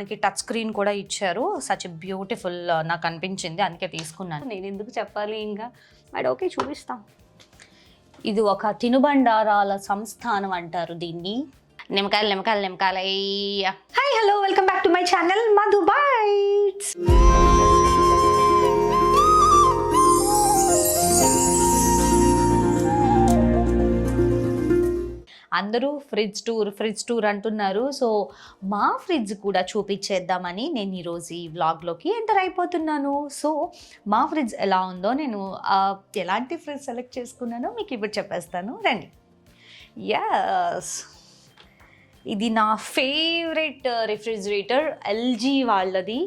మనకి touch screen కూడా ఇచ్చారు. సచ్ బ్యూటిఫుల్ నాకు అనిపించింది, అందుకే తీసుకున్నాను. నేను ఎందుకు చెప్పాలి ఇంకా, బట్ ఓకే చూపిస్తాం. ఇది ఒక తినుబండారాల సంస్థానం అంటారు దీన్ని. నిమ్మకాయలు. Hi hello, welcome back to my channel Madhu bytes. అందరూ ఫ్రిడ్జ్ టూర్ అంటున్నారు. సో మా ఫ్రిడ్జ్ కూడా చూపించేద్దామని నేను ఈరోజు ఈ వ్లాగ్లోకి ఎంటర్ అయిపోతున్నాను. సో మా ఫ్రిడ్జ్ ఎలా ఉందో, నేను ఎలాంటి ఫ్రిడ్జ్ సెలెక్ట్ చేసుకున్నానో మీకు ఇప్పుడు చెప్పేస్తాను, రండి. యస్, ఇది నా ఫేవరెట్ రిఫ్రిజిరేటర్, ఎల్జీ వాళ్ళది.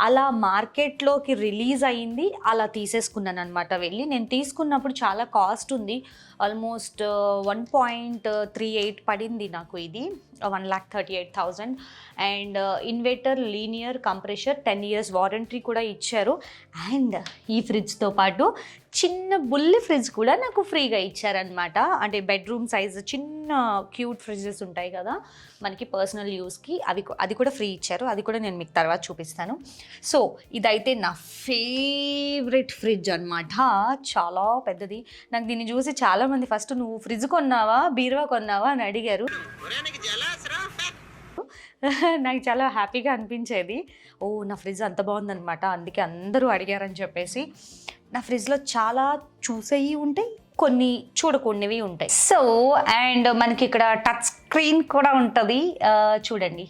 అలా మార్కెట్లోకి రిలీజ్ అయ్యింది, అలా తీసేసుకున్నాను అనమాట. వెళ్ళి నేను తీసుకున్నప్పుడు చాలా కాస్ట్ ఉంది, ఆల్మోస్ట్ 1.38 పడింది నాకు. ఇది 1,38,000. And inverter, linear compressor, 10 years warranty కూడా ఇచ్చారు. అండ్ ఈ ఫ్రిడ్జ్తో పాటు చిన్న బుల్లి ఫ్రిడ్జ్ కూడా నాకు ఫ్రీగా ఇచ్చారనమాట. అంటే బెడ్రూమ్ సైజ్ చిన్న క్యూట్ ఫ్రిడ్జెస్ ఉంటాయి కదా మనకి పర్సనల్ యూస్కి, అది కూడా ఫ్రీ ఇచ్చారు. అది కూడా నేను మీకు తర్వాత చూపిస్తాను. సో ఇదైతే నా ఫేవరెట్ ఫ్రిడ్జ్ అనమాట, చాలా పెద్దది. నాకు దీన్ని చూసి చాలామంది ఫస్ట్ నువ్వు ఫ్రిడ్జ్ కొన్నావా, బీరువా కొన్నావా అని అడిగారు. నాకు చాలా హ్యాపీగా అనిపించేది, ఓ నా ఫ్రిడ్జ్ అంత బాగుందనమాట, అందుకే అందరూ అడిగారని చెప్పేసి. నా ఫ్రిడ్జ్లో చాలా చూసేవి ఉంటాయి, కొన్ని చూడకూడనివి ఉంటాయి. సో అండ్ మనకి ఇక్కడ టచ్ స్క్రీన్ కూడా ఉంటుంది, చూడండి.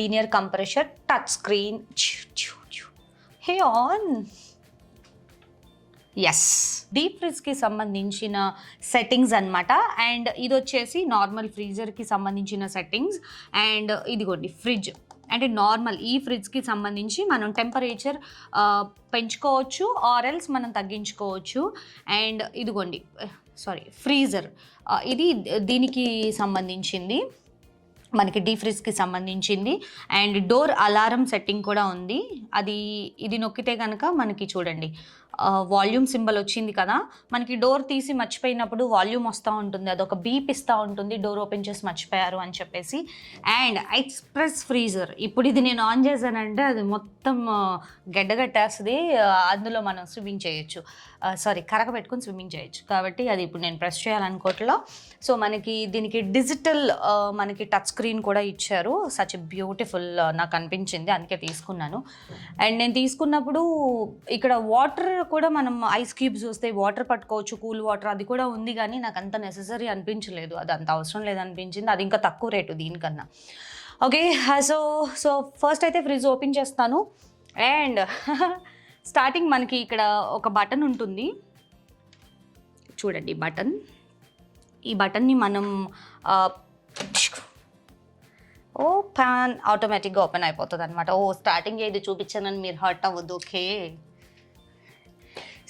Linear compressor, touch screen, hey on. Yes, deep ఫ్రిడ్జ్కి సంబంధించిన సెట్టింగ్స్ అనమాట. అండ్ ఇది వచ్చేసి నార్మల్ ఫ్రీజర్కి సంబంధించిన సెట్టింగ్స్. అండ్ ఇదిగోండి ఫ్రిడ్జ్, అంటే నార్మల్ ఈ ఫ్రిడ్జ్కి సంబంధించి మనం టెంపరేచర్ పెంచుకోవచ్చు ఆర్ ఎల్స్ మనం తగ్గించుకోవచ్చు. అండ్ ఇదిగోండి ఫ్రీజర్, ఇది దీనికి సంబంధించింది, మనకి డీప్ ఫ్రిడ్జ్కి సంబంధించింది. అండ్ డోర్ అలారం సెట్టింగ్ కూడా ఉంది. ఇది నొక్కితే కనుక మనకి చూడండి వాల్యూమ్ సింబల్ వచ్చింది కదా, మనకి డోర్ తీసి మర్చిపోయినప్పుడు వాల్యూమ్ వస్తూ ఉంటుంది, అదొక బీప్ ఇస్తూ ఉంటుంది, డోర్ ఓపెన్ చేసి మర్చిపోయారు అని చెప్పేసి. అండ్ ఎక్స్ప్రెస్ ఫ్రీజర్, ఇప్పుడు ఇది నేను ఆన్ చేశానంటే అది మొత్తం గడ్డగట్టేస్తుంది, అందులో మనం స్విమ్మింగ్ చేయొచ్చు, కరక పెట్టుకుని స్విమ్మింగ్ చేయొచ్చు. కాబట్టి అది ఇప్పుడు నేను ప్రెస్ చేయాలనుకోవట్లా. సో మనకి దీనికి డిజిటల్ మనకి టచ్ స్క్రీన్ కూడా ఇచ్చారు, సచ్ బ్యూటిఫుల్ నాకు అనిపించింది, అందుకే తీసుకున్నాను. అండ్ నేను తీసుకున్నప్పుడు ఇక్కడ వాటర్ కూడా మనం ఐస్ క్యూబ్స్ వస్తే వాటర్ పట్టుకోవచ్చు, కూల్ వాటర్, అది కూడా ఉంది. కానీ నాకు అంత నెసెసరీ అనిపించలేదు, అది అంత అవసరం లేదనిపించింది, అది ఇంకా తక్కువ రేటు దీనికన్నా. ఓకే, సో ఫస్ట్ అయితే ఫ్రిడ్జ్ ఓపెన్ చేస్తాను. అండ్ స్టార్టింగ్ మనకి ఇక్కడ ఒక బటన్ ఉంటుంది, చూడండి బటన్. ఈ బటన్ని మనం ప్యాన్ ఆటోమేటిక్గా ఓపెన్ అయిపోతుంది అనమాట. స్టార్టింగ్ ఇది చూపించానని మీరు హర్ట్ అవ్వద్దు, ఓకే.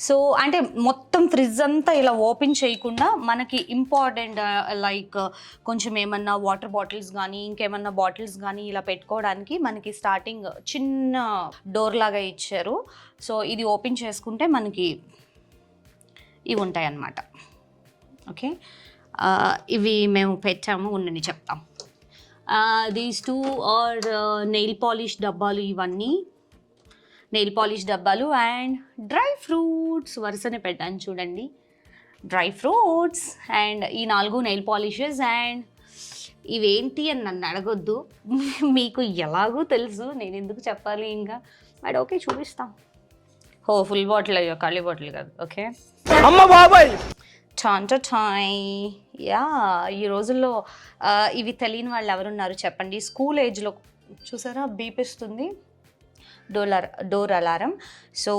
సో అంటే మొత్తం ఫ్రిడ్జ్ అంతా ఇలా ఓపెన్ చేయకుండా మనకి ఇంపార్టెంట్ లైక్ కొంచెం ఏమన్నా వాటర్ బాటిల్స్ కానీ ఇంకేమన్నా బాటిల్స్ కానీ ఇలా పెట్టుకోవడానికి మనకి స్టార్టింగ్ చిన్న డోర్ లాగా ఇచ్చారు. సో ఇది ఓపెన్ చేసుకుంటే మనకి ఇవి ఉంటాయి అన్నమాట. ఓకే, ఇవి మేము పెట్టాము, ఉండని చెప్తాం. దీస్ 2 ఆర్ నెయిల్ పాలిష్ డబ్బాలు, ఇవన్నీ నెయిల్ పాలిష్ డబ్బాలు. అండ్ డ్రై ఫ్రూట్స్ వరుసనే పెట్టాను చూడండి, డ్రై ఫ్రూట్స్. అండ్ ఈ 4 నెయిల్ పాలిషెస్. అండ్ ఇవేంటి అని నన్ను అడగొద్దు, మీకు ఎలాగో తెలుసు, నేను ఎందుకు చెప్పాలి ఇంకా, బట్ ఓకే చూపిస్తాం. ఫుల్ బాటిల్ అయ్యో, ఖాళీ బాటిల్ కాదు. ఓకే, యా, ఈ రోజుల్లో ఇవి తెలియని వాళ్ళు ఎవరున్నారు చెప్పండి. స్కూల్ ఏజ్లో చూసారా బీపిస్తుంది డోర్ అలారం. సో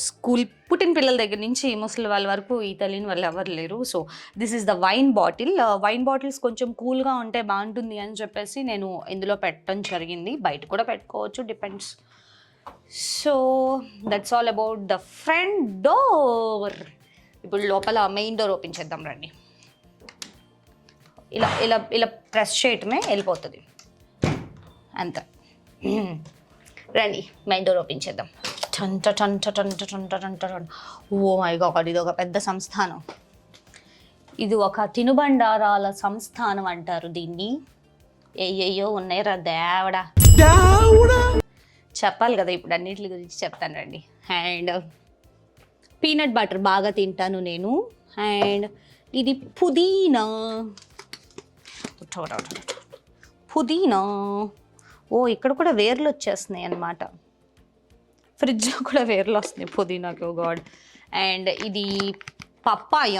స్కూల్ పుట్టిన పిల్లల దగ్గర నుంచి ముసలి వాళ్ళ వరకు ఈ తెలియని వాళ్ళు ఎవరు లేరు. So this is the wine bottle. Wine bottles కొంచెం కూల్గా ఉంటే బాగుంటుంది అని చెప్పేసి నేను ఇందులో పెట్టడం జరిగింది. బయట కూడా పెట్టుకోవచ్చు, depends. So that's all about the front door. ఇప్పుడు లోపల మెయిన్ డోర్ ఓపెన్ చేద్దాం రండి. ఇలా ఇలా ఇలా ప్రెస్ చేయటమే, వెళ్ళిపోతుంది అంత. రండి మెయిన్ డోర్ ఓపెన్ చేద్దాం. ఓ మై గాడ్, ఇది ఒక పెద్ద సంస్థానం. ఇది ఒక తినుబండారాల సంస్థానం అంటారు దీన్ని. ఏయ్యో ఉన్నాయిరా దేవుడా. చెప్పాలి కదా, ఇప్పుడు అన్నిటి గురించి చెప్తాను రండి. అండ్ పీనట్ బటర్ బాగా తింటాను నేను. అండ్ ఇది పుదీనా. పుదీనా. ఓ ఇక్కడ కూడా వేర్లు వచ్చేస్తున్నాయి అన్నమాట. ఫ్రిడ్జ్లో కూడా వేర్లు వస్తున్నాయి పుదీనాకి. ఓ గాడ్. అండ్ ఇది పప్పాయ.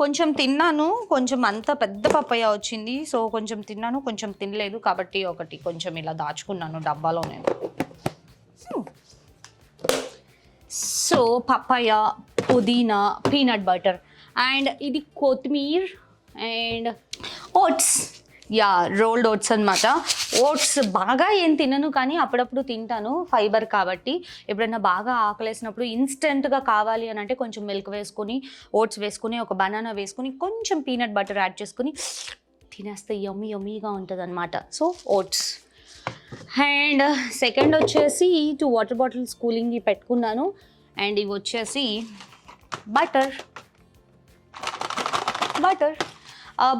కొంచెం తిన్నాను, కొంచెం అంత పెద్ద పప్పాయ వచ్చింది. సో కొంచెం తిన్నాను, కొంచెం తినలేదు. కాబట్టి ఒకటి కొంచెం ఇలా దాచుకున్నాను డబ్బాలో నేను. సో పప్పాయ, పుదీనా, పీనట్ బటర్. అండ్ ఇది కొత్తిమీర. And oats. Yeah, rolled oats అనమాట. ఓట్స్ బాగా ఏం తినను, కానీ అప్పుడప్పుడు తింటాను, ఫైబర్ కాబట్టి. ఎప్పుడైనా బాగా ఆకలేసినప్పుడు ఇన్స్టెంట్గా కావాలి అని అంటే కొంచెం మిల్క్ వేసుకొని, ఓట్స్ వేసుకొని, ఒక బనానా వేసుకొని, కొంచెం పీనట్ బటర్ యాడ్ చేసుకొని తినేస్తే యమ్మీగా ఉంటుంది అనమాట. So oats. అండ్ సెకండ్ వచ్చేసి 2 వాటర్ బాటిల్స్ కూలింగ్కి పెట్టుకున్నాను. అండ్ ఇవి వచ్చేసి బటర్.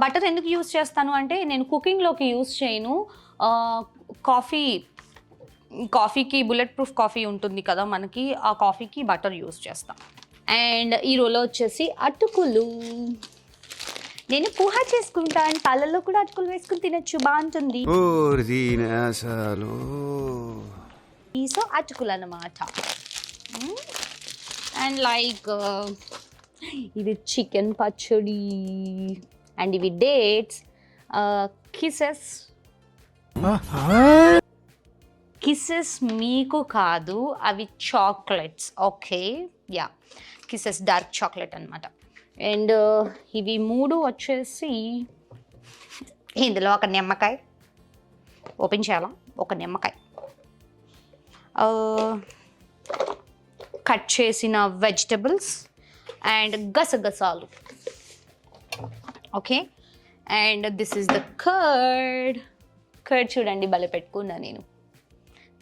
బటర్ ఎందుకు యూస్ చేస్తాను అంటే, నేను కుకింగ్లోకి యూస్ చేయను. కాఫీకి బుల్లెట్ ప్రూఫ్ కాఫీ ఉంటుంది కదా మనకి, ఆ కాఫీకి బటర్ యూస్ చేస్తాం. అండ్ ఈ రోలో వచ్చేసి అటుకులు. నేను పూహ చేసుకుంటాను, పాలల్లో కూడా అటుకులు వేసుకుని తినచ్చు, బాగుంటుంది. సో అటుకులు అన్నమాట. అండ్ లైక్ ఇది చికెన్ పచ్చడి. అండ్ ఇవి డేట్స్. కిసెస్ మీకు కాదు, అవి chocolates. Okay, yeah, kisses dark chocolate అనమాట. అండ్ ఇవి 3 వచ్చేసి, ఇందులో ఒక నిమ్మకాయ ఓపెన్ చేయాలా, ఒక నిమ్మకాయ, కట్ చేసిన వెజిటబుల్స్ అండ్ గసగసాలు. Okay. And this is the curd. చూడండి భలే పెట్టుకున్నా నేను.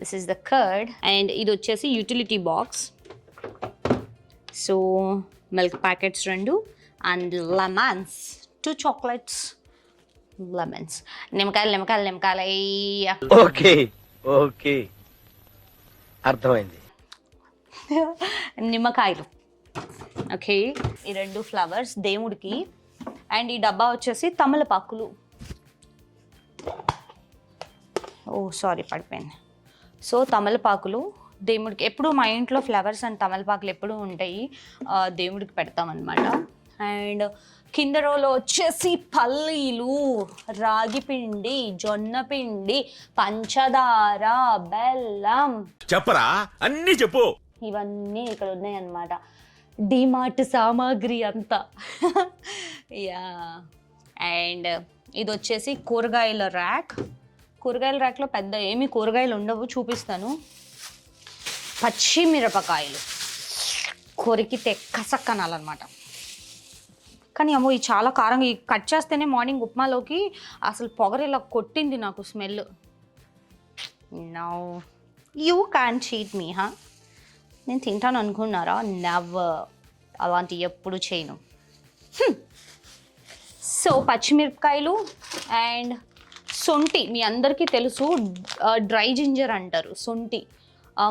This is the curd. And ఇది వచ్చేసి utility box. So milk packets 2 and lemons, 2 chocolates, lemons. నిమ్మకాయలు. ఓకే అర్థమైంది. నిమ్మకాయలు. ఓకే. ఈ 2 ఫ్లవర్స్ దేవుడికి. అండ్ ఈ డబ్బా వచ్చేసి తమలపాకులు. ఓ సారీ, పడిపోయింది. సో తమలపాకులు దేవుడికి. ఎప్పుడు మా ఇంట్లో ఫ్లవర్స్ అండ్ తమలపాకులు ఎప్పుడూ ఉంటాయి, దేవుడికి పెడతామన్నమాట. అండ్ కింద రోలో వచ్చేసి పల్లీలు, రాగి పిండి, జొన్న పిండి, పంచదార, బెల్లం. చెప్పరా, అన్నీ చెప్పు. ఇవన్నీ ఇక్కడ ఉన్నాయన్నమాట. డిమార్ట్ సామాగ్రి అంతా. యా. అండ్ ఇది వచ్చేసి కూరగాయల ర్యాక్. కూరగాయల ర్యాక్లో పెద్ద ఏమీ కూరగాయలు ఉండవు, చూపిస్తాను. పచ్చిమిరపకాయలు కొరికితే కసక్కనాలన్నమాట. కానీ అమ్మో ఇది చాలా కారంగా. కట్ చేస్తేనే మార్నింగ్ ఉప్మాలోకి అసలు పొగరు ఇలా కొట్టింది నాకు smell. No, you can cheat me. నేను తింటాను అనుకున్నారా? నెవర్. అలాంటి ఎప్పుడు చేయను. సో పచ్చిమిరపకాయలు అండ్ సొంటి. మీ అందరికీ తెలుసు, డ్రై జింజర్ అంటారు సొంటి.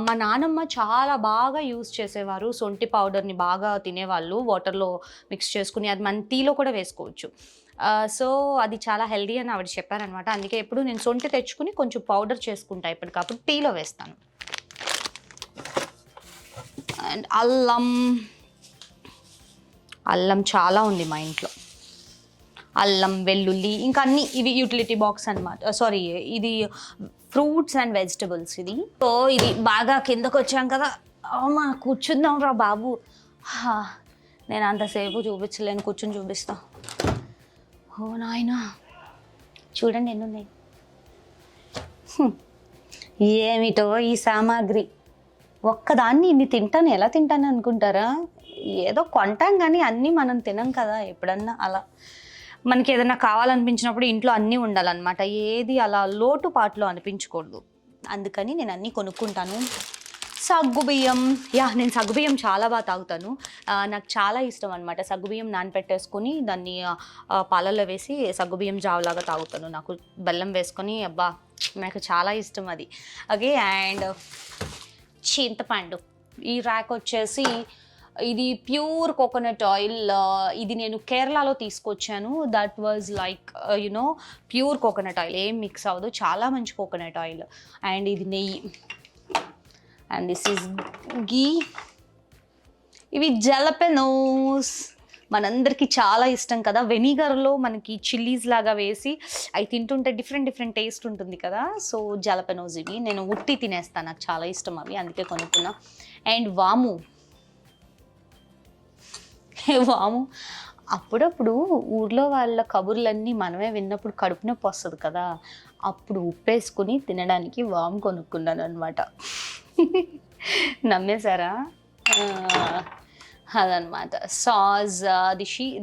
మా నానమ్మ చాలా బాగా యూస్ చేసేవారు. సొంటి పౌడర్ని బాగా తినేవాళ్ళు, వాటర్లో మిక్స్ చేసుకుని. అది మన టీలో కూడా వేసుకోవచ్చు. సో అది చాలా హెల్దీ అని ఆవిడ చెప్పారనమాట. అందుకే ఎప్పుడు నేను సొంటి తెచ్చుకుని కొంచెం పౌడర్ చేసుకుంటా ఎప్పటికప్పుడు, టీలో వేస్తాను. అండ్ అల్లం చాలా ఉంది మా ఇంట్లో. అల్లం, వెల్లుల్లి, ఇంకా అన్నీ. ఇవి యూటిలిటీ బాక్స్ అనమాట. సారీ, ఇది ఫ్రూట్స్ అండ్ వెజిటబుల్స్. ఇది. సో ఇది బాగా కిందకు వచ్చాం కదా, అమ్మా కూర్చుందాం రా బాబు. నేను అంతసేపు చూపించలేను, కూర్చుని చూపిస్తా. ఓ నాయనా, చూడండి ఎన్ని ఉన్నాయి. ఏమిటో ఈ సామాగ్రి. ఒక్కదాన్ని ఇన్ని తింటాను, ఎలా తింటాను అనుకుంటారా? ఏదో కొంటాం కానీ అన్నీ మనం తినం కదా ఎప్పుడన్నా. అలా మనకి ఏదైనా కావాలనిపించినప్పుడు ఇంట్లో అన్నీ ఉండాలన్నమాట. ఏది అలా లోటుపాట్లు అనిపించకూడదు. అందుకని నేను అన్నీ కొనుక్కుంటాను. సగ్గుబియ్యం. నేను సగ్గుబియ్యం చాలా బాగా తాగుతాను. నాకు చాలా ఇష్టం అనమాట. సగ్గుబియ్యం నానపెట్టేసుకొని దాన్ని పాలల్లో వేసి సగ్గుబియ్యం జావలాగా తాగుతాను. నాకు బెల్లం వేసుకొని అబ్బా నాకు చాలా ఇష్టం అది. ఓకే, అండ్ చింతపండు. ఈ ర్యాక్ వచ్చేసి ఇది ప్యూర్ కోకోనట్ ఆయిల్. ఇది నేను కేరళలో తీసుకొచ్చాను. That was like you know pure coconut oil, ఏం మిక్స్ అవ్వదు, చాలా మంచి కోకోనట్ ఆయిల్. అండ్ ఇది నెయ్యి. అండ్ దిస్ ఈజ్ గీ. ఇవి జలపెనోస్, మనందరికీ చాలా ఇష్టం కదా. వెనిగర్లో మనకి చిల్లీస్ లాగా వేసి అవి తింటుంటే డిఫరెంట్ టేస్ట్ ఉంటుంది కదా. సో జలపెనోస్ ఇవి నేను ఉట్టి తినేస్తాను, నాకు చాలా ఇష్టం అవి, అందుకే కొనుక్కున్నా. అండ్ వాము. అప్పుడప్పుడు ఊర్లో వాళ్ళ కబుర్లన్నీ మనమే విన్నప్పుడు కడుపు నొప్పి వస్తుంది కదా, అప్పుడు ఉప్పేసుకుని తినడానికి వాము కొనుక్కున్నాను అనమాట. నమ్మేశారా? అదనమాట. Sauce,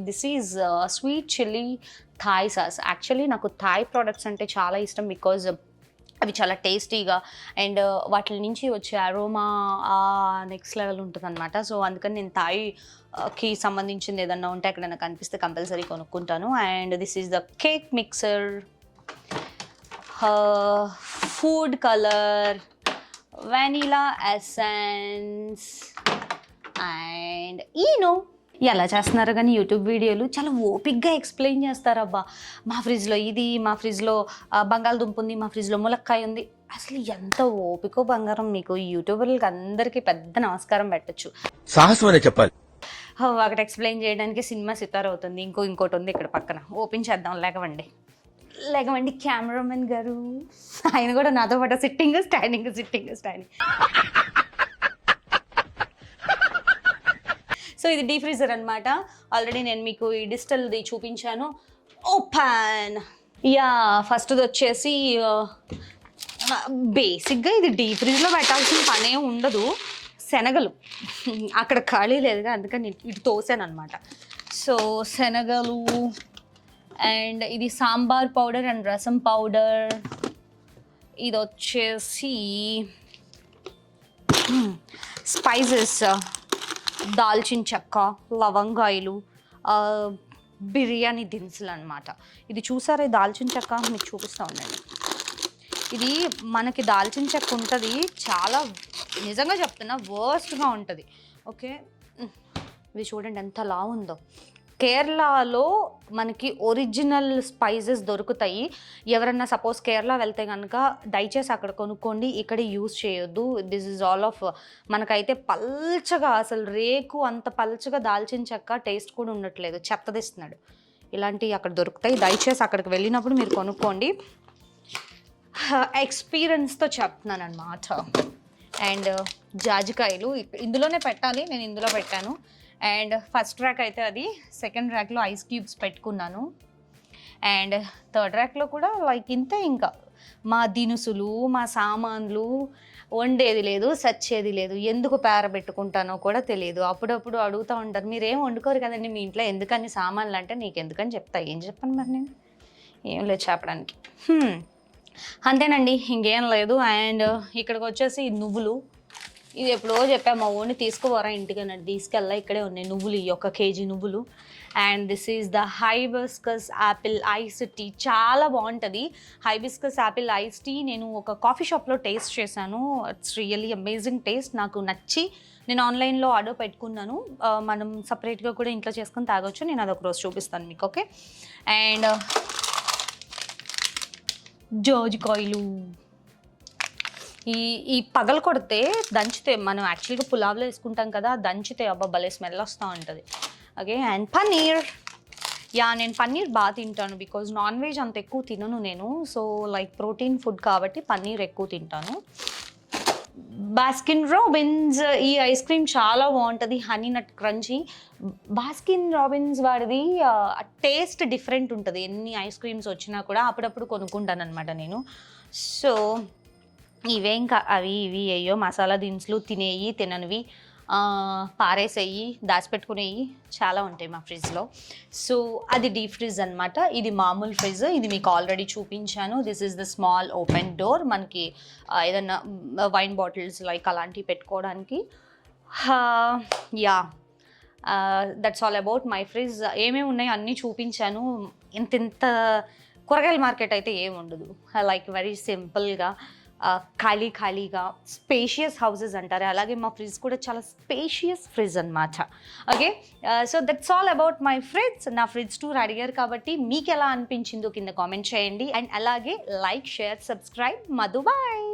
this is sweet chilli Thai sauce. Actually నాకు థాయ్ ప్రోడక్ట్స్ అంటే చాలా ఇష్టం, బికాజ్ అవి చాలా టేస్టీగా అండ్ వాటి నుంచి వచ్చే అరోమా నెక్స్ట్ లెవెల్ ఉంటుంది అనమాట. సో అందుకని నేను థాయ్కి సంబంధించింది ఏదన్నా ఉంటే అక్కడ నాకు కనిపిస్తే కంపల్సరీ కొనుక్కుంటాను. And this is the cake mixer, food colour, vanilla essence and ఎలా చేస్తున్నారు కానీ యూట్యూబ్ వీడియోలు చాలా ఓపిక్గా ఎక్స్ప్లెయిన్ చేస్తారబ్బా. మా ఫ్రిడ్జ్లో ఇది, మా ఫ్రిడ్జ్లో బంగాళదుంప ఉంది, మా ఫ్రిడ్జ్లో ములక్కాయ ఉంది. అసలు ఎంత ఓపికో బంగారం మీకు. యూట్యూబర్లకి అందరికీ పెద్ద నమస్కారం పెట్టచ్చు. సాహసం అనే చెప్పాలి. ఒకటి ఎక్స్ప్లెయిన్ చేయడానికి సినిమా సితార్ అవుతుంది. ఇంకోటి ఉంది ఇక్కడ పక్కన, ఓపెన్ చేద్దాం. లేకవండి కెమెరామెన్ గారు. ఆయన కూడా నాతో పాటు సిట్టింగ్ స్టాండింగ్. సో ఇది డీప్ ఫ్రీజర్ అనమాట. ఆల్రెడీ నేను మీకు ఈ డిజిటల్ది చూపించాను. ఓపెన్. ఫస్ట్ది వచ్చేసి బేసిక్గా ఇది డీప్ ఫ్రిడ్జ్లో పెట్టాల్సిన పనే ఉండదు. శనగలు అక్కడ ఖాళీ లేదుగా, అందుకని ఇటు తోసాను అనమాట. సో శనగలు అండ్ ఇది సాంబార్ పౌడర్ అండ్ రసం పౌడర్. ఇది వచ్చేసి స్పైసెస్, దాల్చిన చెక్క, లవంగాయలు, బిర్యానీ దినుసులు అనమాట. ఇది చూసారా, దాల్చిన చెక్క మీకు చూపిస్తూ ఉండండి. ఇది మనకి దాల్చిన చెక్క ఉంటుంది, చాలా నిజంగా చెప్తున్నా వర్స్ట్గా ఉంటుంది. ఓకే, ఇది చూడండి ఎంత లా ఉందో. కేరళలో మనకి ఒరిజినల్ స్పైసెస్ దొరుకుతాయి. ఎవరన్నా సపోజ్ కేరళ వెళ్తే కనుక దయచేసి అక్కడ కొనుక్కోండి, ఇక్కడ యూజ్ చేయొద్దు. దిస్ ఈజ్ ఆల్ ఆఫ్ మనకైతే పల్చగా, అసలు రేకు అంత పల్చగా దాల్చిన చెక్క టేస్ట్ కూడా ఉండట్లేదు, చెత్తదిస్తున్నాడు. ఇలాంటివి అక్కడ దొరుకుతాయి, దయచేసి అక్కడికి వెళ్ళినప్పుడు మీరు కొనుక్కోండి. ఎక్స్పీరియన్స్తో చెప్తున్నాను అనమాట. అండ్ జాజికాయలు ఇందులోనే పెట్టాలి, నేను ఇందులో పెట్టాను. అండ్ ఫస్ట్ ర్యాక్ అయితే అది, సెకండ్ ర్యాక్లో ఐస్ క్యూబ్స్ పెట్టుకున్నాను. అండ్ థర్డ్ ర్యాక్లో కూడా లైక్ ఇంతే. ఇంకా మా దినుసులు, మా సామాన్లు, వండేది లేదు, సచ్చేది లేదు. ఎందుకు పేరబెట్టుకుంటానో కూడా తెలియదు. అప్పుడప్పుడు అడుగుతూ ఉంటారు, మీరేం వండుకోరు కదండి మీ ఇంట్లో, ఎందుకని సామాన్లు అంటే, నీకు ఎందుకని చెప్తా. ఏం చెప్పాను మరి నేను, ఏం లేదు చెప్పడానికి. అంతేనండి, ఇంకేం లేదు. అండ్ ఇక్కడికి వచ్చేసి నువ్వులు. ఇది ఎప్పుడో చెప్పా, మా ఓన్ని తీసుకుపోరా ఇంటికి అన్నట్టు, తీసుకెళ్ళా. ఇక్కడే ఉన్నాయి నువ్వులు, ఈ 1 kg నువ్వులు. And this is the hibiscus apple ice tea. చాలా బాగుంటుంది హైబిస్కస్ యాపిల్ ఐస్ టీ. నేను ఒక కాఫీ షాప్లో టేస్ట్ చేశాను. It's really amazing taste. నాకు నచ్చి నేను ఆన్లైన్లో ఆర్డర్ పెట్టుకున్నాను. మనం సపరేట్గా కూడా ఇంట్లో చేసుకొని తాగొచ్చు. నేను అదొక రోజు చూపిస్తాను మీకు. Okay, and జాజికాయలు. ఈ పగలు కొడితే దంచితే, మనం యాక్చువల్గా పులావ్లో వేసుకుంటాం కదా, దంచితే అబ్బా భలే స్మెల్ వస్తూ ఉంటుంది. Okay, and paneer. నేను పన్నీర్ బాగా తింటాను, బికాజ్ నాన్ వెజ్ అంత ఎక్కువ తినను నేను. సో లైక్ ప్రోటీన్ ఫుడ్ కాబట్టి పన్నీర్ ఎక్కువ తింటాను. Baskin Robbins. ఈ ఐస్ క్రీమ్ చాలా బాగుంటుంది, honey nut crunchy. Baskin Robbins వాడిది టేస్ట్ డిఫరెంట్ ఉంటుంది. ఎన్ని ఐస్ క్రీమ్స్ వచ్చినా కూడా అప్పుడప్పుడు కొనుక్కుంటాను అనమాట నేను. సో ఇవే ఇంకా అవి ఇవి అయ్యో మసాలా దినుసులు, తినేవి తిననివి పారేసేయి దాచిపెట్టుకునేవి చాలా ఉంటాయి మా ఫ్రిడ్జ్లో. సో అది డీప్ ఫ్రిడ్జ్ అనమాట. ఇది మామూలు ఫ్రిడ్జ్, ఇది మీకు ఆల్రెడీ చూపించాను. This is the small open door. మనకి ఏదన్నా వైన్ బాటిల్స్ లైక్ అలాంటివి పెట్టుకోవడానికి. Yeah, that's all about my fridge. ఏమేమి ఉన్నాయో అన్నీ చూపించాను. ఇంత కూరగాయల మార్కెట్ అయితే ఏమి ఉండదు. లైక్ వెరీ సింపుల్గా ఖాళీగా స్పేషియస్ హౌసెస్ అంటారు, అలాగే మా ఫ్రిడ్జ్ కూడా చాలా స్పేషియస్ ఫ్రిడ్జ్ అనమాట. Okay, so that's all about my fridge. నా ఫ్రిడ్జ్ టూర్ అడిగారు కాబట్టి మీకు ఎలా అనిపించిందో కింద కామెంట్ చేయండి. అండ్ అలాగే like, share, subscribe Madhu bytes.